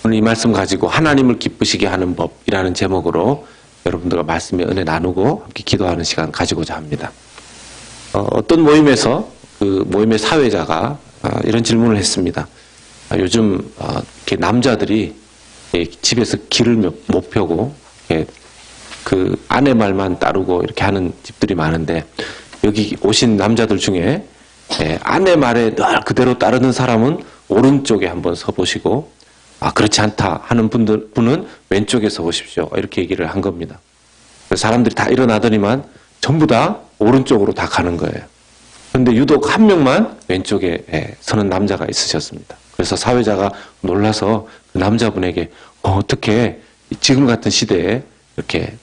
오늘 이 말씀 가지고 하나님을 기쁘시게 하는 법이라는 제목으로 여러분들과 말씀의 은혜 나누고 함께 기도하는 시간 가지고자 합니다. 어떤 모임에서 그 모임의 사회자가 이런 질문을 했습니다. 요즘 이렇게 남자들이 집에서 길을 못 펴고 그 아내 말만 따르고 이렇게 하는 집들이 많은데, 여기 오신 남자들 중에 아내 말에 늘 그대로 따르는 사람은 오른쪽에 한번 서보시고, 그렇지 않다 하는 분은 왼쪽에 서보십시오. 이렇게 얘기를 한 겁니다. 사람들이 다 일어나더니만 전부 다 오른쪽으로 다 가는 거예요. 그런데 유독 한 명만 왼쪽에 서는 남자가 있으셨습니다. 그래서 사회자가 놀라서 그 남자분에게 어떻게 지금 같은 시대에 이렇게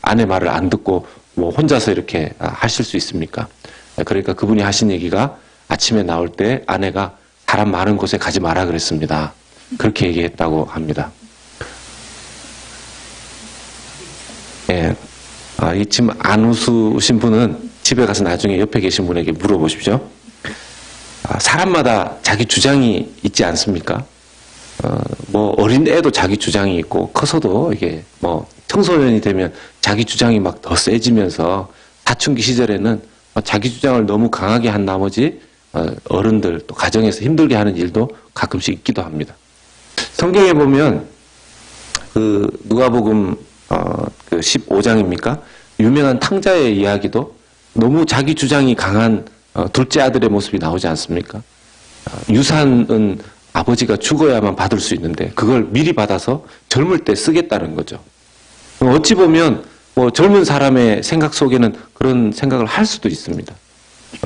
아내 말을 안 듣고 뭐 혼자서 이렇게 하실 수 있습니까? 그러니까 그분이 하신 얘기가, 아침에 나올 때 아내가 사람 많은 곳에 가지 마라 그랬습니다. 그렇게 얘기했다고 합니다. 이 지금 안 웃으신 분은 집에 가서 나중에 옆에 계신 분에게 물어보십시오. 사람마다 자기 주장이 있지 않습니까? 뭐 어린 애도 자기 주장이 있고, 커서도 이게 뭐 청소년이 되면 자기 주장이 막 더 세지면서 사춘기 시절에는 자기 주장을 너무 강하게 한 나머지 어른들 또 가정에서 힘들게 하는 일도 가끔씩 있기도 합니다. 성경에 보면 그 누가복음 그 15장입니까? 유명한 탕자의 이야기도 너무 자기 주장이 강한 둘째 아들의 모습이 나오지 않습니까? 유산은 아버지가 죽어야만 받을 수 있는데 그걸 미리 받아서 젊을 때 쓰겠다는 거죠. 어찌 보면 뭐 젊은 사람의 생각 속에는 그런 생각을 할 수도 있습니다.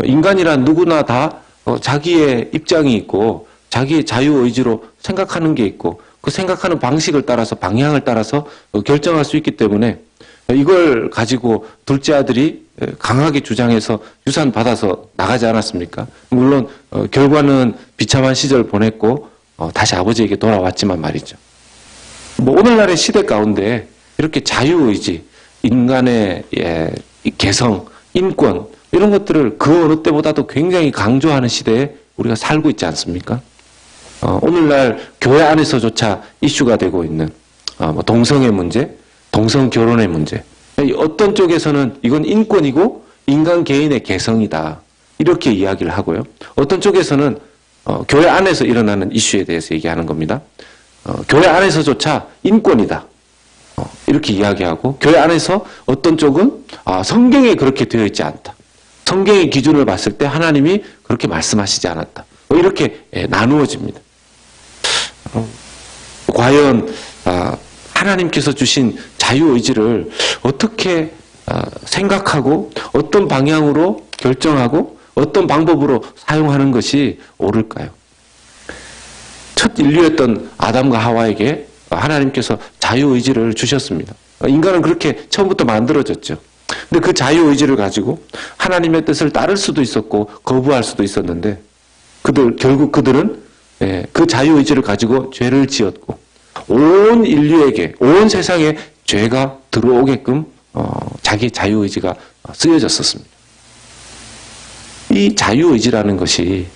인간이란 누구나 다 자기의 입장이 있고 자기의 자유의지로 생각하는 게 있고, 그 생각하는 방식을 따라서 방향을 따라서 결정할 수 있기 때문에 이걸 가지고 둘째 아들이 강하게 주장해서 유산 받아서 나가지 않았습니까? 물론 결과는 비참한 시절 보냈고 다시 아버지에게 돌아왔지만 말이죠. 뭐 오늘날의 시대 가운데 이렇게 자유의지, 인간의 개성, 인권 이런 것들을 그 어느 때보다도 굉장히 강조하는 시대에 우리가 살고 있지 않습니까? 오늘날 교회 안에서조차 이슈가 되고 있는 뭐 동성애 문제, 동성 결혼의 문제. 어떤 쪽에서는 이건 인권이고 인간 개인의 개성이다 이렇게 이야기를 하고요. 어떤 쪽에서는 교회 안에서 일어나는 이슈에 대해서 얘기하는 겁니다. 교회 안에서조차 인권이다 이렇게 이야기하고, 교회 안에서 어떤 쪽은 성경에 그렇게 되어 있지 않다, 성경의 기준을 봤을 때 하나님이 그렇게 말씀하시지 않았다, 이렇게 나누어집니다. 과연 하나님께서 주신 자유의지를 어떻게 생각하고 어떤 방향으로 결정하고 어떤 방법으로 사용하는 것이 옳을까요? 첫 인류였던 아담과 하와에게 하나님께서 자유의지를 주셨습니다. 인간은 그렇게 처음부터 만들어졌죠. 근데 그 자유의지를 가지고 하나님의 뜻을 따를 수도 있었고 거부할 수도 있었는데, 결국 그들은 그 자유의지를 가지고 죄를 지었고 온 인류에게, 온 세상에 죄가 들어오게끔 자기 자유의지가 쓰여졌었습니다. 이 자유의지라는 것이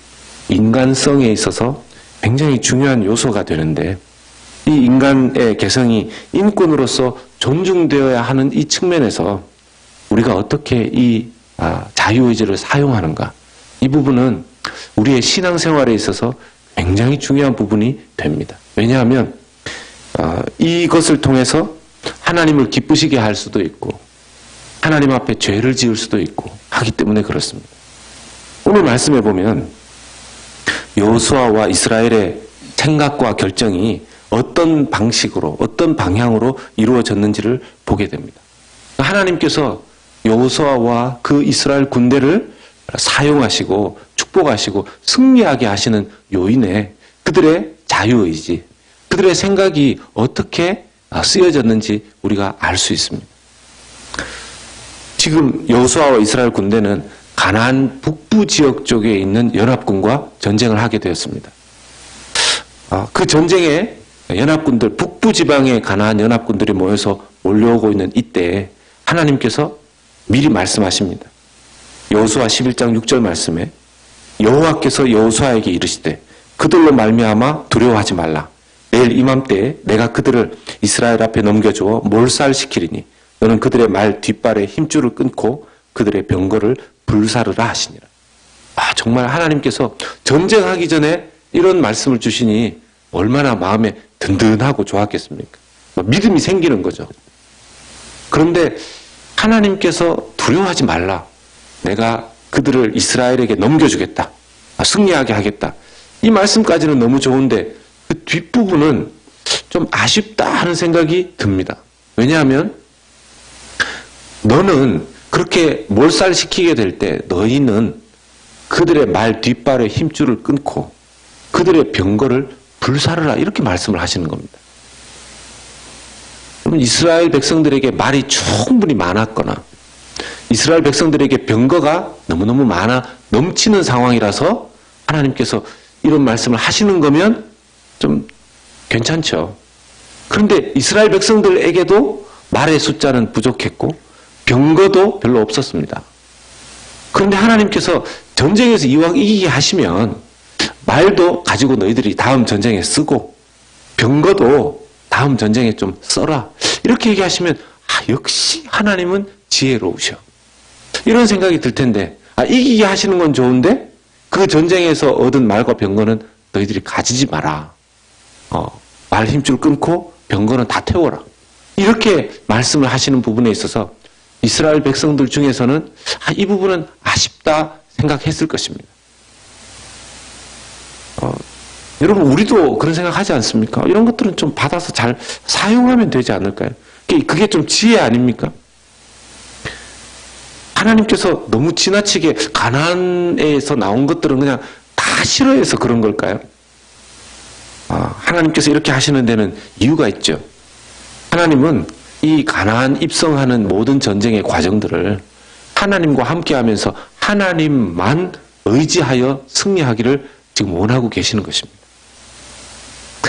인간성에 있어서 굉장히 중요한 요소가 되는데, 이 인간의 개성이 인권으로서 존중되어야 하는 이 측면에서 우리가 어떻게 이 자유의지를 사용하는가, 이 부분은 우리의 신앙생활에 있어서 굉장히 중요한 부분이 됩니다. 왜냐하면 이것을 통해서 하나님을 기쁘시게 할 수도 있고 하나님 앞에 죄를 지을 수도 있고 하기 때문에 그렇습니다. 오늘 말씀해 보면 여호수아와 이스라엘의 생각과 결정이 어떤 방식으로, 어떤 방향으로 이루어졌는지를 보게 됩니다. 하나님께서 여호수아와 그 이스라엘 군대를 사용하시고 축복하시고 승리하게 하시는 요인에 그들의 자유의지, 그들의 생각이 어떻게 쓰여졌는지 우리가 알 수 있습니다. 지금 여호수아와 이스라엘 군대는 가나안 북부 지역 쪽에 있는 연합군과 전쟁을 하게 되었습니다. 그 전쟁에 연합군들, 북부 지방의 가나안 연합군들이 모여서 몰려오고 있는 이때에 하나님께서 미리 말씀하십니다. 여호수아 11장 6절 말씀에 여호와께서 여호수아에게 이르시되 그들로 말미암아 두려워하지 말라. 내일 이맘때에 내가 그들을 이스라엘 앞에 넘겨주어 몰살시키리니 너는 그들의 말 뒷발에 힘줄을 끊고 그들의 병거를 불사르라 하시니라. 정말 하나님께서 전쟁하기 전에 이런 말씀을 주시니 얼마나 마음에 든든하고 좋았겠습니까? 믿음이 생기는 거죠. 그런데 하나님께서 두려워하지 말라. 내가 그들을 이스라엘에게 넘겨주겠다. 승리하게 하겠다. 이 말씀까지는 너무 좋은데 그 뒷부분은 좀 아쉽다 하는 생각이 듭니다. 왜냐하면 너는 그렇게 몰살시키게 될 때 너희는 그들의 말 뒷발에 힘줄을 끊고 그들의 병거를 불사르라 이렇게 말씀을 하시는 겁니다. 그러면 이스라엘 백성들에게 말이 충분히 많았거나 이스라엘 백성들에게 병거가 너무너무 많아 넘치는 상황이라서 하나님께서 이런 말씀을 하시는 거면 좀 괜찮죠. 그런데 이스라엘 백성들에게도 말의 숫자는 부족했고 병거도 별로 없었습니다. 그런데 하나님께서 전쟁에서 이왕 이기게 하시면 말도 가지고 너희들이 다음 전쟁에 쓰고 병거도 다음 전쟁에 좀 써라. 이렇게 얘기하시면 역시 하나님은 지혜로우셔. 이런 생각이 들 텐데 이기게 하시는 건 좋은데 그 전쟁에서 얻은 말과 병거는 너희들이 가지지 마라. 말 힘줄 끊고 병거는 다 태워라. 이렇게 말씀을 하시는 부분에 있어서 이스라엘 백성들 중에서는 이 부분은 아쉽다 생각했을 것입니다. 여러분 우리도 그런 생각하지 않습니까? 이런 것들은 좀 받아서 잘 사용하면 되지 않을까요? 그게 좀 지혜 아닙니까? 하나님께서 너무 지나치게 가나안에서 나온 것들은 그냥 다 싫어해서 그런 걸까요? 하나님께서 이렇게 하시는 데는 이유가 있죠. 하나님은 이 가나안 입성하는 모든 전쟁의 과정들을 하나님과 함께하면서 하나님만 의지하여 승리하기를 지금 원하고 계시는 것입니다.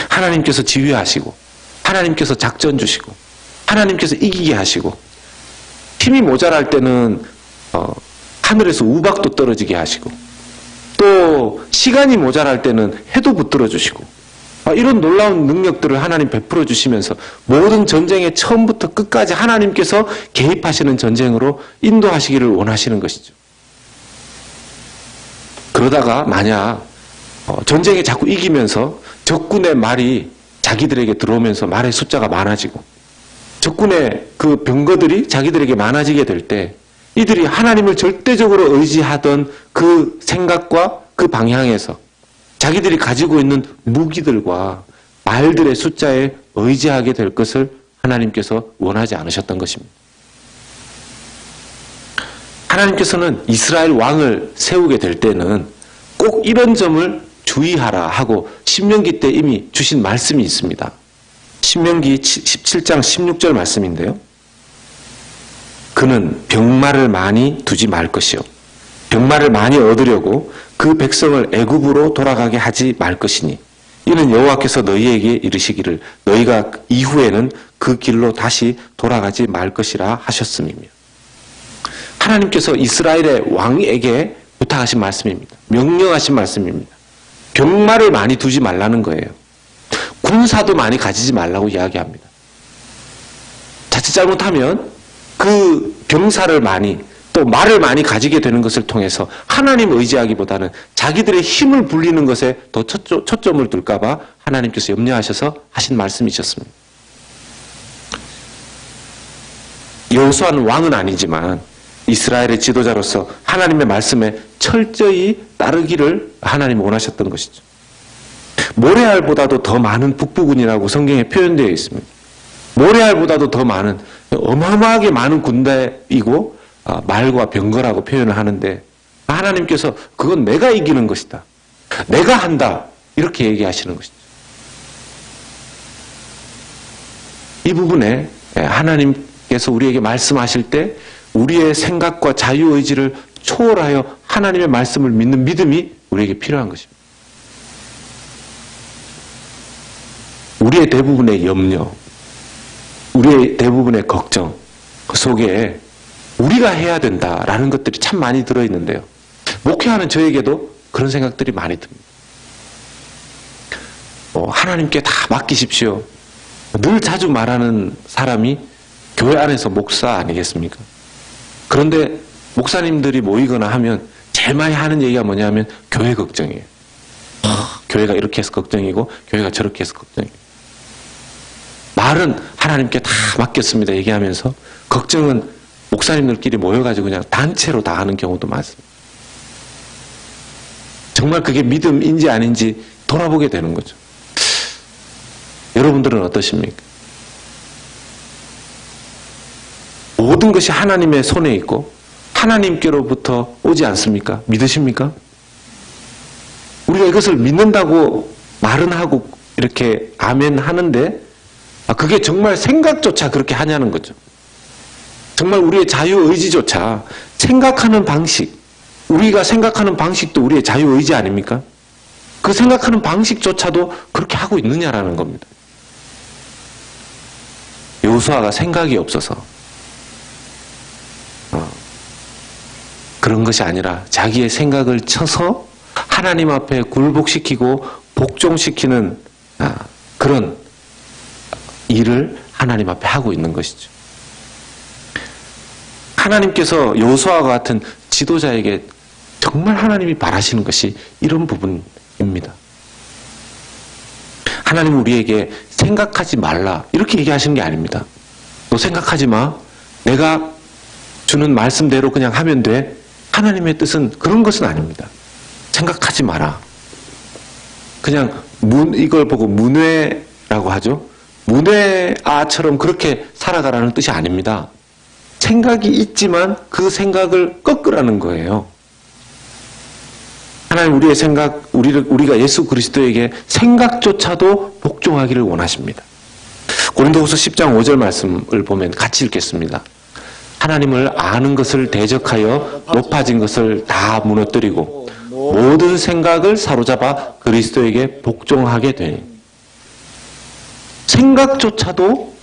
하나님께서 지휘하시고 하나님께서 작전 주시고 하나님께서 이기게 하시고 힘이 모자랄 때는 하늘에서 우박도 떨어지게 하시고 또 시간이 모자랄 때는 해도 붙들어 주시고 이런 놀라운 능력들을 하나님 베풀어 주시면서 모든 전쟁의 처음부터 끝까지 하나님께서 개입하시는 전쟁으로 인도하시기를 원하시는 것이죠. 그러다가 만약 전쟁에 자꾸 이기면서 적군의 말이 자기들에게 들어오면서 말의 숫자가 많아지고 적군의 그 병거들이 자기들에게 많아지게 될 때 이들이 하나님을 절대적으로 의지하던 그 생각과 그 방향에서 자기들이 가지고 있는 무기들과 말들의 숫자에 의지하게 될 것을 하나님께서 원하지 않으셨던 것입니다. 하나님께서는 이스라엘 왕을 세우게 될 때는 꼭 이런 점을 주의하라 하고 신명기 때 이미 주신 말씀이 있습니다. 신명기 17장 16절 말씀인데요. 그는 병마를 많이 두지 말 것이요 병마를 많이 얻으려고 그 백성을 애굽으로 돌아가게 하지 말 것이니 이는 여호와께서 너희에게 이르시기를 너희가 이후에는 그 길로 다시 돌아가지 말 것이라 하셨음이며 하나님께서 이스라엘의 왕에게 부탁하신 말씀입니다. 명령하신 말씀입니다. 병마를 많이 두지 말라는 거예요. 군사도 많이 가지지 말라고 이야기합니다. 자칫 잘못하면 그 병사를 많이 또 말을 많이 가지게 되는 것을 통해서 하나님 의지하기보다는 자기들의 힘을 불리는 것에 더 초점을 둘까 봐 하나님께서 염려하셔서 하신 말씀이셨습니다. 여호수아는 왕은 아니지만 이스라엘의 지도자로서 하나님의 말씀에 철저히 따르기를 하나님 원하셨던 것이죠. 모레알보다도 더 많은 북부군이라고 성경에 표현되어 있습니다. 모레알보다도 더 많은 어마어마하게 많은 군대이고 말과 병거라고 표현을 하는데 하나님께서 그건 내가 이기는 것이다. 내가 한다. 이렇게 얘기하시는 것이죠. 이 부분에 하나님께서 우리에게 말씀하실 때 우리의 생각과 자유의지를 초월하여 하나님의 말씀을 믿는 믿음이 우리에게 필요한 것입니다. 우리의 대부분의 염려, 우리의 대부분의 걱정 그 속에 우리가 해야 된다라는 것들이 참 많이 들어있는데요. 목회하는 저에게도 그런 생각들이 많이 듭니다. 하나님께 다 맡기십시오. 늘 자주 말하는 사람이 교회 안에서 목사 아니겠습니까? 그런데 목사님들이 모이거나 하면 제일 많이 하는 얘기가 뭐냐면 교회 걱정이에요. 교회가 이렇게 해서 걱정이고 교회가 저렇게 해서 걱정이에요. 말은 하나님께 다 맡겼습니다 얘기하면서 걱정은 목사님들끼리 모여가지고 그냥 단체로 다 하는 경우도 많습니다. 정말 그게 믿음인지 아닌지 돌아보게 되는 거죠. 여러분들은 어떠십니까? 모든 것이 하나님의 손에 있고 하나님께로부터 오지 않습니까? 믿으십니까? 우리가 이것을 믿는다고 말은 하고 이렇게 아멘 하는데 그게 정말 생각조차 그렇게 하냐는 거죠. 정말 우리의 자유의지조차 생각하는 방식, 우리가 생각하는 방식도 우리의 자유의지 아닙니까? 그 생각하는 방식조차도 그렇게 하고 있느냐라는 겁니다. 여호수아가 생각이 없어서 그런 것이 아니라 자기의 생각을 쳐서 하나님 앞에 굴복시키고 복종시키는 그런 일을 하나님 앞에 하고 있는 것이죠. 하나님께서 여호수아와 같은 지도자에게 정말 하나님이 바라시는 것이 이런 부분입니다. 하나님은 우리에게 생각하지 말라 이렇게 얘기하시는 게 아닙니다. 너 생각하지 마. 내가 주는 말씀대로 그냥 하면 돼. 하나님의 뜻은 그런 것은 아닙니다. 생각하지 마라. 그냥 이걸 보고 문외라고 하죠. 문외아처럼 그렇게 살아가라는 뜻이 아닙니다. 생각이 있지만 그 생각을 꺾으라는 거예요. 하나님 우리의 생각, 우리가 예수 그리스도에게 생각조차도 복종하기를 원하십니다. 고린도후서 10장 5절 말씀을 보면 같이 읽겠습니다. 하나님을 아는 것을 대적하여 높아진 것을 다 무너뜨리고 모든 생각을 사로잡아 그리스도에게 복종하게 되니 생각조차도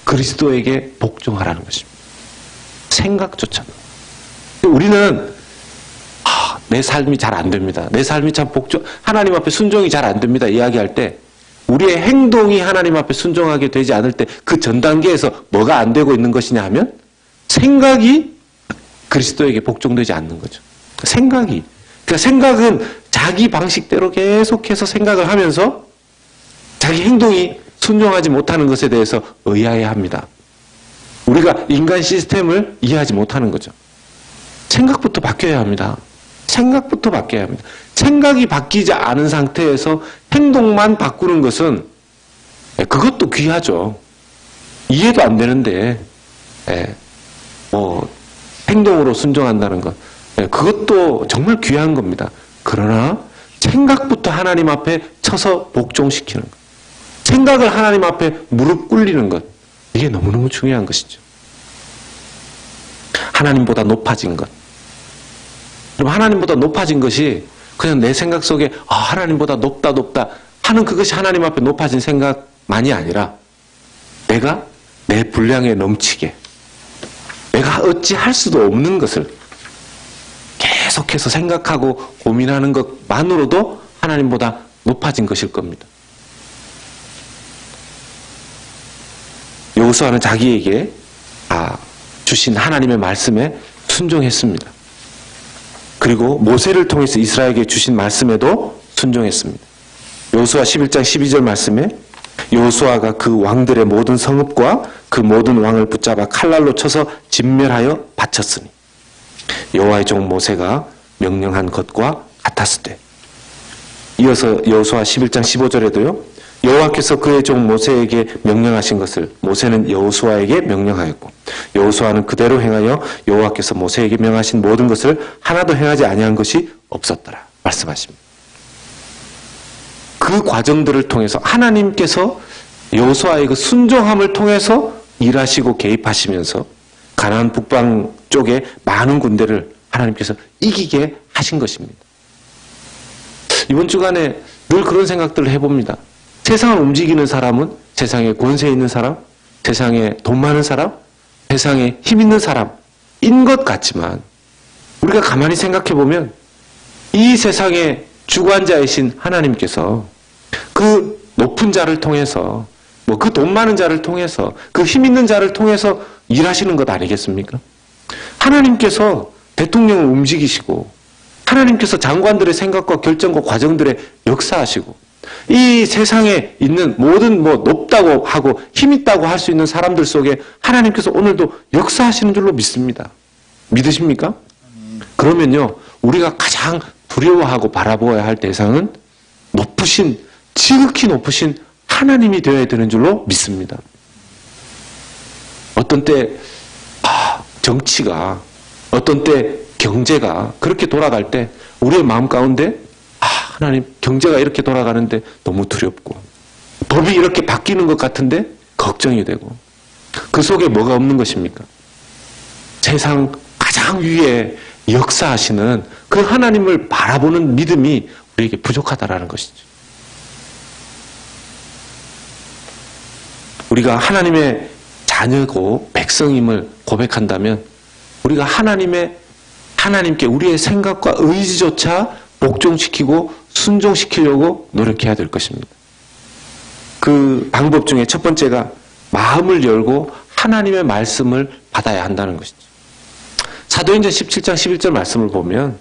그리스도에게 복종하라는 것입니다. 생각조차도. 우리는 내 삶이 잘 안 됩니다. 내 삶이 참 하나님 앞에 순종이 잘 안 됩니다. 이야기할 때 우리의 행동이 하나님 앞에 순종하게 되지 않을 때 그 전 단계에서 뭐가 안 되고 있는 것이냐 하면 생각이 그리스도에게 복종되지 않는 거죠. 생각이. 그러니까 생각은 자기 방식대로 계속해서 생각을 하면서 자기 행동이 순종하지 못하는 것에 대해서 의아해 합니다. 우리가 인간 시스템을 이해하지 못하는 거죠. 생각부터 바뀌어야 합니다. 생각부터 바뀌어야 합니다. 생각이 바뀌지 않은 상태에서 행동만 바꾸는 것은 그것도 귀하죠. 이해도 안 되는데 행동으로 순종한다는 것 그것도 정말 귀한 겁니다. 그러나 생각부터 하나님 앞에 쳐서 복종시키는 것, 생각을 하나님 앞에 무릎 꿇리는 것, 이게 너무너무 중요한 것이죠. 하나님보다 높아진 것. 그럼 하나님보다 높아진 것이 그냥 내 생각 속에 하나님보다 높다 하는 그것이 하나님 앞에 높아진 생각만이 아니라 내가 내 분량에 넘치게 내가 어찌 할 수도 없는 것을 계속해서 생각하고 고민하는 것만으로도 하나님보다 높아진 것일 겁니다. 여호수아는 자기에게 주신 하나님의 말씀에 순종했습니다. 그리고 모세를 통해서 이스라엘에게 주신 말씀에도 순종했습니다. 여호수아 11장 12절 말씀에 여호수아가 그 왕들의 모든 성읍과 그 모든 왕을 붙잡아 칼날로 쳐서 진멸하여 바쳤으니 여호와의 종 모세가 명령한 것과 같았을 때. 이어서 여호수아 11장 15절에도요. 여호와께서 그의 종 모세에게 명령하신 것을 모세는 여호수아에게 명령하였고 여호수아는 그대로 행하여 여호와께서 모세에게 명하신 모든 것을 하나도 행하지 아니한 것이 없었더라 말씀하십니다. 그 과정들을 통해서 하나님께서 여호수아의 그 순종함을 통해서 일하시고 개입하시면서 가나안 북방 쪽에 많은 군대를 하나님께서 이기게 하신 것입니다. 이번 주간에 늘 그런 생각들을 해봅니다. 세상을 움직이는 사람은 세상에 권세 있는 사람, 세상에 돈 많은 사람, 세상에 힘 있는 사람인 것 같지만 우리가 가만히 생각해 보면 이 세상의 주관자이신 하나님께서 그 높은 자를 통해서, 뭐 그 돈 많은 자를 통해서, 그 힘 있는 자를 통해서 일하시는 것 아니겠습니까? 하나님께서 대통령을 움직이시고, 하나님께서 장관들의 생각과 결정과 과정들에 역사하시고, 이 세상에 있는 모든 뭐 높다고 하고 힘 있다고 할 수 있는 사람들 속에 하나님께서 오늘도 역사하시는 줄로 믿습니다. 믿으십니까? 그러면요, 우리가 가장 두려워하고 바라보아야 할 대상은 높으신, 지극히 높으신 하나님이 되어야 되는 줄로 믿습니다. 어떤 때 정치가, 어떤 때 경제가 그렇게 돌아갈 때 우리의 마음 가운데 하나님, 경제가 이렇게 돌아가는데 너무 두렵고, 법이 이렇게 바뀌는 것 같은데 걱정이 되고, 그 속에 뭐가 없는 것입니까? 세상 가장 위에 역사하시는 그 하나님을 바라보는 믿음이 우리에게 부족하다라는 것이죠. 우리가 하나님의 자녀고 백성임을 고백한다면 우리가 하나님께 우리의 생각과 의지조차 복종시키고 순종시키려고 노력해야 될 것입니다. 그 방법 중에 첫 번째가 마음을 열고 하나님의 말씀을 받아야 한다는 것이죠. 사도행전 17장 11절 말씀을 보면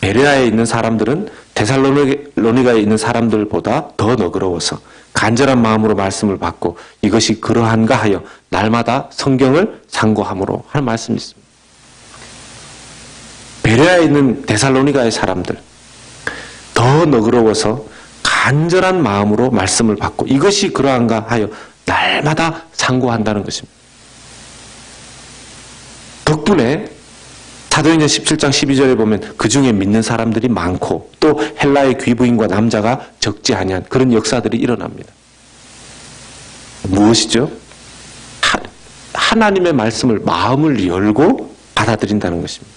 베레아에 있는 사람들은 데살로니가에 있는 사람들보다 더 너그러워서 간절한 마음으로 말씀을 받고 이것이 그러한가 하여 날마다 성경을 상고함으로 하는 말씀이 있습니다. 베레아에 있는 데살로니가의 사람들, 더 너그러워서 간절한 마음으로 말씀을 받고 이것이 그러한가 하여 날마다 상고한다는 것입니다. 덕분에 사도행전 17장 12절에 보면 그 중에 믿는 사람들이 많고 또 헬라의 귀부인과 남자가 적지 아니한 그런 역사들이 일어납니다. 무엇이죠? 하나님의 말씀을 마음을 열고 받아들인다는 것입니다.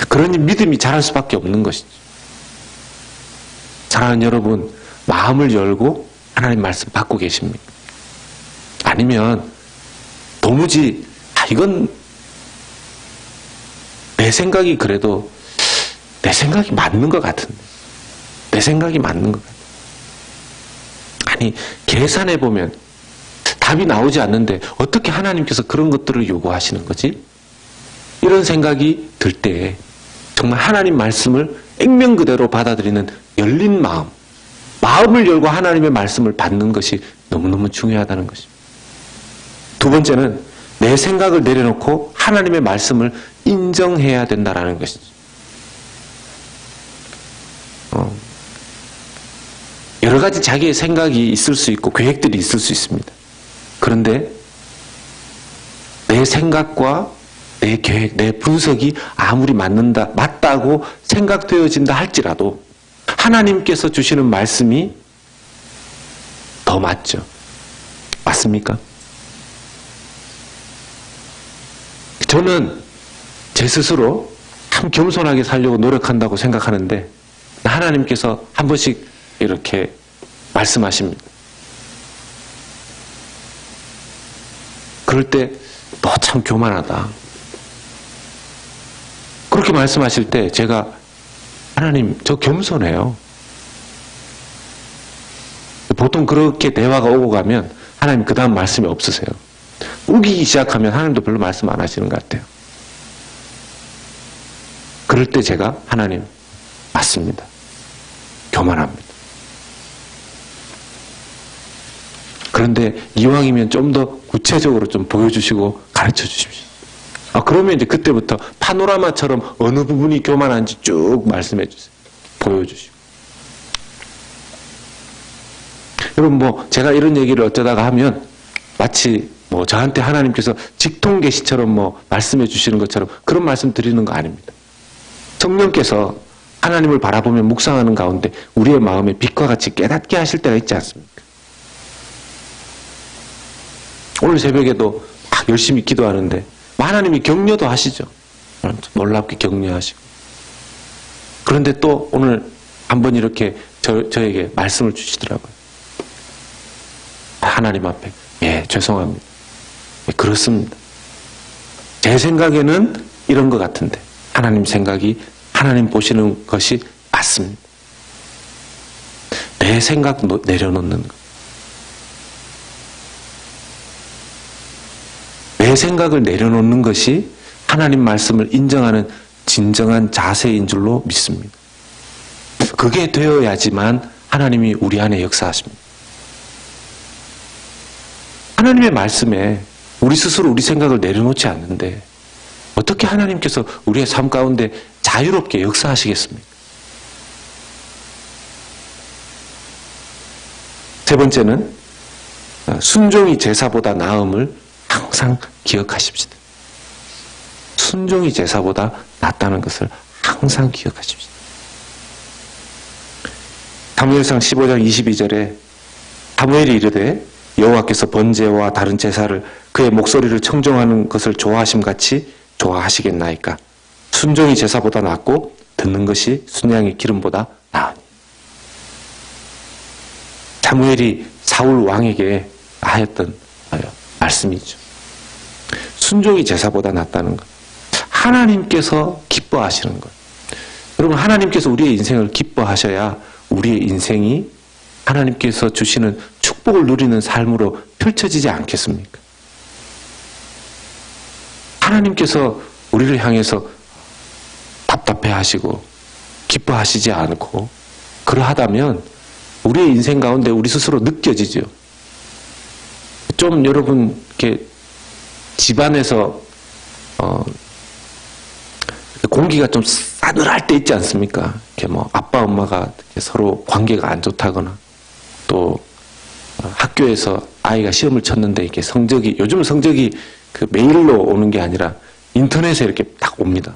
그러니 믿음이 자랄 수밖에 없는 것이죠. 사랑하는 여러분, 마음을 열고 하나님 말씀 받고 계십니까? 아니면 도무지 이건 내 생각이 그래도 내 생각이 맞는 것 같은데, 내 생각이 맞는 것 같아. 아니, 계산해 보면 답이 나오지 않는데 어떻게 하나님께서 그런 것들을 요구하시는 거지? 이런 생각이 들 때 정말 하나님 말씀을 액면 그대로 받아들이는 열린 마음, 마음을 열고 하나님의 말씀을 받는 것이 너무너무 중요하다는 것입니다. 두 번째는 내 생각을 내려놓고 하나님의 말씀을 인정해야 된다는 것이죠. 여러 가지 자기의 생각이 있을 수 있고 계획들이 있을 수 있습니다. 그런데 내 생각과 내 계획, 내 분석이 아무리 맞다고 생각되어진다 할지라도 하나님께서 주시는 말씀이 더 맞죠. 맞습니까? 저는 제 스스로 참 겸손하게 살려고 노력한다고 생각하는데 하나님께서 한 번씩 이렇게 말씀하십니다. 그럴 때 너 참 교만하다. 그렇게 말씀하실 때 제가 하나님 저 겸손해요. 보통 그렇게 대화가 오고 가면 하나님 그 다음 말씀이 없으세요. 우기기 시작하면 하나님도 별로 말씀 안 하시는 것 같아요. 그럴 때 제가 하나님 맞습니다. 교만합니다. 그런데 이왕이면 좀 더 구체적으로 좀 보여주시고 가르쳐 주십시오. 그러면 이제 그때부터 파노라마처럼 어느 부분이 교만한지 쭉 말씀해 주세요. 보여주시고. 여러분 뭐 제가 이런 얘기를 어쩌다가 하면 마치 뭐 저한테 하나님께서 직통 계시처럼 뭐 말씀해 주시는 것처럼 그런 말씀 드리는 거 아닙니다. 성령께서 하나님을 바라보며 묵상하는 가운데 우리의 마음에 빛과 같이 깨닫게 하실 때가 있지 않습니까? 오늘 새벽에도 막 열심히 기도하는데 하나님이 격려도 하시죠. 놀랍게 격려하시고. 그런데 또 오늘 한번 이렇게 저에게 말씀을 주시더라고요. 하나님 앞에 죄송합니다. 그렇습니다. 제 생각에는 이런 것 같은데 하나님 생각이 하나님 보시는 것이 맞습니다. 내 내 생각 내려놓는 것. 내 생각을 내려놓는 것이 하나님 말씀을 인정하는 진정한 자세인 줄로 믿습니다. 그게 되어야지만 하나님이 우리 안에 역사하십니다. 하나님의 말씀에 우리 스스로 우리 생각을 내려놓지 않는데 어떻게 하나님께서 우리의 삶 가운데 자유롭게 역사하시겠습니까? 세 번째는 순종이 제사보다 나음을 항상 기억하십시다. 순종이 제사보다 낫다는 것을 항상 기억하십시다. 사무엘상 15장 22절에 사무엘이 이르되 여호와께서 번제와 다른 제사를 그의 목소리를 청종하는 것을 좋아하심같이 좋아하시겠나이까. 순종이 제사보다 낫고 듣는 것이 순양의 기름보다 나으니. 사무엘이 사울 왕에게 하였던 말씀이죠. 순종이 제사보다 낫다는 것. 하나님께서 기뻐하시는 것. 여러분, 하나님께서 우리의 인생을 기뻐하셔야 우리의 인생이 하나님께서 주시는 축복을 누리는 삶으로 펼쳐지지 않겠습니까? 하나님께서 우리를 향해서 답답해하시고 기뻐하시지 않고 그러하다면 우리의 인생 가운데 우리 스스로 느껴지죠. 좀 여러분 이렇게 집안에서 공기가 좀 싸늘할 때 있지 않습니까? 이렇게 뭐 아빠 엄마가 서로 관계가 안 좋다거나 또 학교에서 아이가 시험을 쳤는데 이렇게 성적이 요즘 성적이 그 메일로 오는 게 아니라 인터넷에 이렇게 딱 옵니다.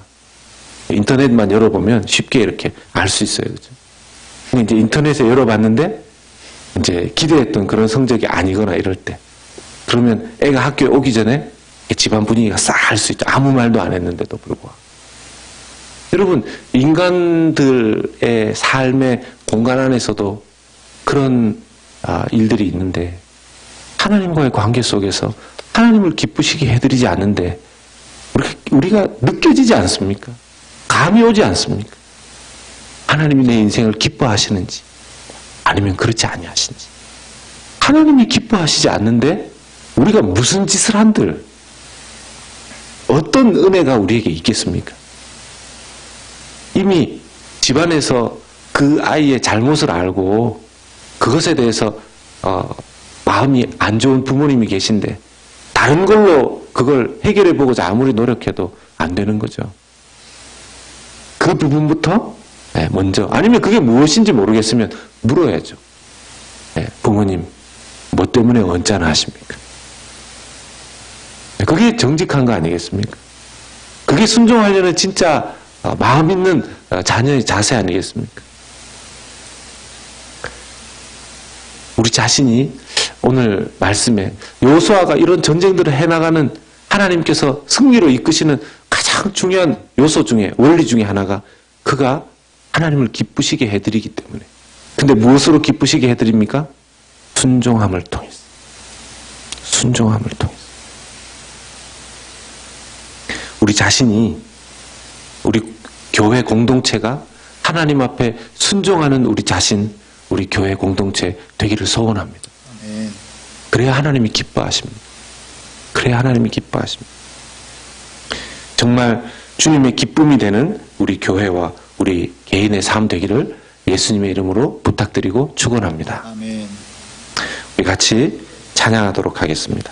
인터넷만 열어보면 쉽게 이렇게 알 수 있어요, 그죠? 근데 이제 인터넷에 열어봤는데 이제 기대했던 그런 성적이 아니거나 이럴 때 그러면 애가 학교에 오기 전에 집안 분위기가 싹 할 수 있죠. 아무 말도 안 했는데도 불구하고. 여러분, 인간들의 삶의 공간 안에서도 그런 일들이 있는데 하나님과의 관계 속에서 하나님을 기쁘시게 해드리지 않는데 우리가 느껴지지 않습니까? 감이 오지 않습니까? 하나님이 내 인생을 기뻐하시는지 아니면 그렇지 아니하신지. 하나님이 기뻐하시지 않는데 우리가 무슨 짓을 한들 어떤 은혜가 우리에게 있겠습니까? 이미 집안에서 그 아이의 잘못을 알고 그것에 대해서 마음이 안 좋은 부모님이 계신데 다른 걸로 그걸 해결해 보고자 아무리 노력해도 안 되는 거죠. 그 부분부터 먼저, 아니면 그게 무엇인지 모르겠으면 물어야죠. 부모님, 뭐 때문에 언짢아 하십니까? 그게 정직한 거 아니겠습니까? 그게 순종하려는 진짜 마음 있는 자녀의 자세 아니겠습니까? 우리 자신이 오늘 말씀에 여호수아가 이런 전쟁들을 해나가는 하나님께서 승리로 이끄시는 가장 중요한 요소 중에, 원리 중에 하나가 그가 하나님을 기쁘시게 해드리기 때문에. 근데 무엇으로 기쁘시게 해드립니까? 순종함을 통해서. 순종함을 통해서. 우리 자신이, 우리 교회 공동체가 하나님 앞에 순종하는 우리 자신, 우리 교회 공동체 되기를 소원합니다. 아멘. 그래야 하나님이 기뻐하십니다. 그래야 하나님이 기뻐하십니다. 정말 주님의 기쁨이 되는 우리 교회와 우리 개인의 삶 되기를 예수님의 이름으로 부탁드리고 축원합니다. 아멘. 우리 같이 찬양하도록 하겠습니다.